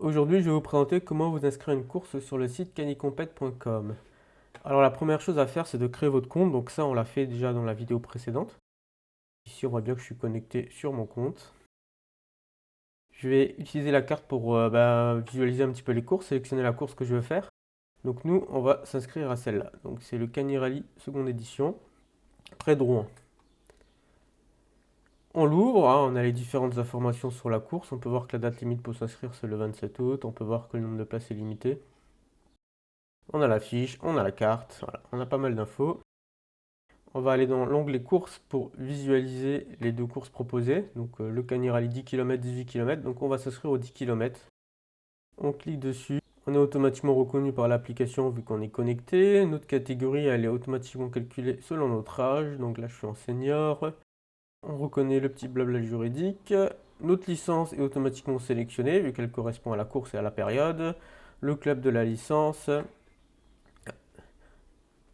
Aujourd'hui, je vais vous présenter comment vous inscrire une course sur le site canicompete.com. Alors la première chose à faire, c'est de créer votre compte. Donc ça, on l'a fait déjà dans la vidéo précédente. Ici, on voit bien que je suis connecté sur mon compte. Je vais utiliser la carte pour visualiser un petit peu les courses, sélectionner la course que je veux faire. Donc nous, on va s'inscrire à celle-là. Donc c'est le Cani Rally seconde édition, près de Rouen. On l'ouvre, hein, on a les différentes informations sur la course. On peut voir que la date limite pour s'inscrire, c'est le 27 août. On peut voir que le nombre de places est limité. On a la fiche, on a la carte, voilà, on a pas mal d'infos. On va aller dans l'onglet courses pour visualiser les deux courses proposées. Donc le Cani Rally 10 km, 18 km. Donc on va s'inscrire aux 10 km. On clique dessus. On est automatiquement reconnu par l'application vu qu'on est connecté. Notre catégorie, elle est automatiquement calculée selon notre âge. Donc là, je suis en senior. On reconnaît le petit blabla juridique. Notre licence est automatiquement sélectionnée vu qu'elle correspond à la course et à la période. Le club de la licence.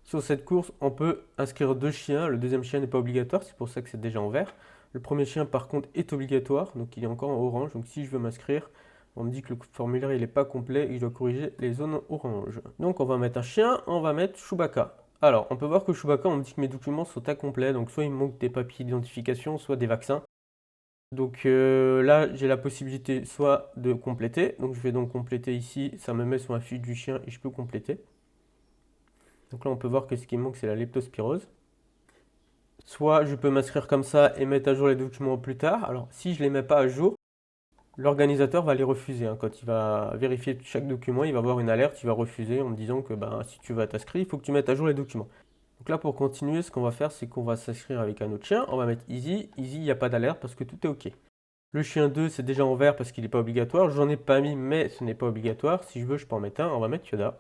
Sur cette course, on peut inscrire 2 chiens. Le deuxième chien n'est pas obligatoire, c'est pour ça que c'est déjà en vert. Le premier chien, par contre, est obligatoire, donc il est encore en orange. Donc si je veux m'inscrire, on me dit que le formulaire n'est pas complet et que je dois corriger les zones orange. Donc on va mettre un chien, on va mettre Chewbacca. Alors, on peut voir que Chewbacca, on me dit que mes documents sont incomplets. Donc soit il me manque des papiers d'identification, soit des vaccins. Donc là, j'ai la possibilité soit de compléter. Donc je vais donc compléter ici. Ça me met sur la fiche du chien et je peux compléter. Donc là, on peut voir que ce qui me manque, c'est la leptospirose. Soit je peux m'inscrire comme ça et mettre à jour les documents plus tard. Alors, si je ne les mets pas à jour, l'organisateur va les refuser. Quand il va vérifier chaque document, il va avoir une alerte, il va refuser en me disant que si tu vas t'inscrire, il faut que tu mettes à jour les documents. Donc là, pour continuer, ce qu'on va faire, c'est qu'on va s'inscrire avec un autre chien. On va mettre Easy. Easy, il n'y a pas d'alerte parce que tout est OK. Le chien 2, c'est déjà en vert parce qu'il n'est pas obligatoire. J'en ai pas mis, mais ce n'est pas obligatoire. Si je veux, je peux en mettre un. On va mettre Yoda.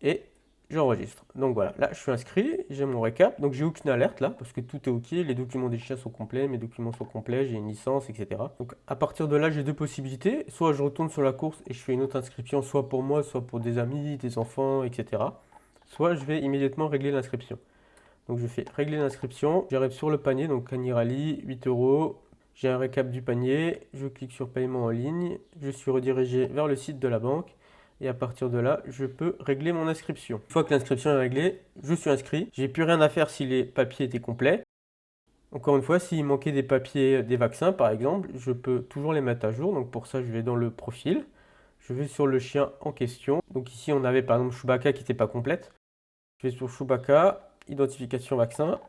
Et j'enregistre. Donc voilà, là je suis inscrit, j'ai mon récap, donc j'ai aucune alerte là, parce que tout est ok, les documents des chiens sont complets, mes documents sont complets, j'ai une licence, etc. Donc à partir de là, j'ai deux possibilités, soit je retourne sur la course et je fais une autre inscription, soit pour moi, soit pour des amis, des enfants, etc. Soit je vais immédiatement régler l'inscription. Donc je fais régler l'inscription, j'arrive sur le panier, donc Cani Rally, 8 €, j'ai un récap du panier, je clique sur paiement en ligne, je suis redirigé vers le site de la banque. Et à partir de là, je peux régler mon inscription. Une fois que l'inscription est réglée, je suis inscrit. J'ai plus rien à faire si les papiers étaient complets. Encore une fois, s'il manquait des papiers, des vaccins par exemple, je peux toujours les mettre à jour. Donc pour ça, je vais dans le profil. Je vais sur le chien en question. Donc ici, on avait par exemple Chewbacca qui n'était pas complète. Je vais sur Chewbacca, identification vaccin.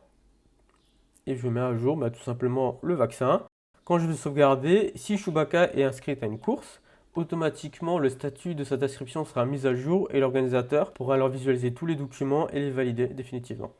Et je mets à jour tout simplement le vaccin. Quand je vais sauvegarder, si Chewbacca est inscrit à une course, automatiquement le statut de cette inscription sera mis à jour et l'organisateur pourra alors visualiser tous les documents et les valider définitivement.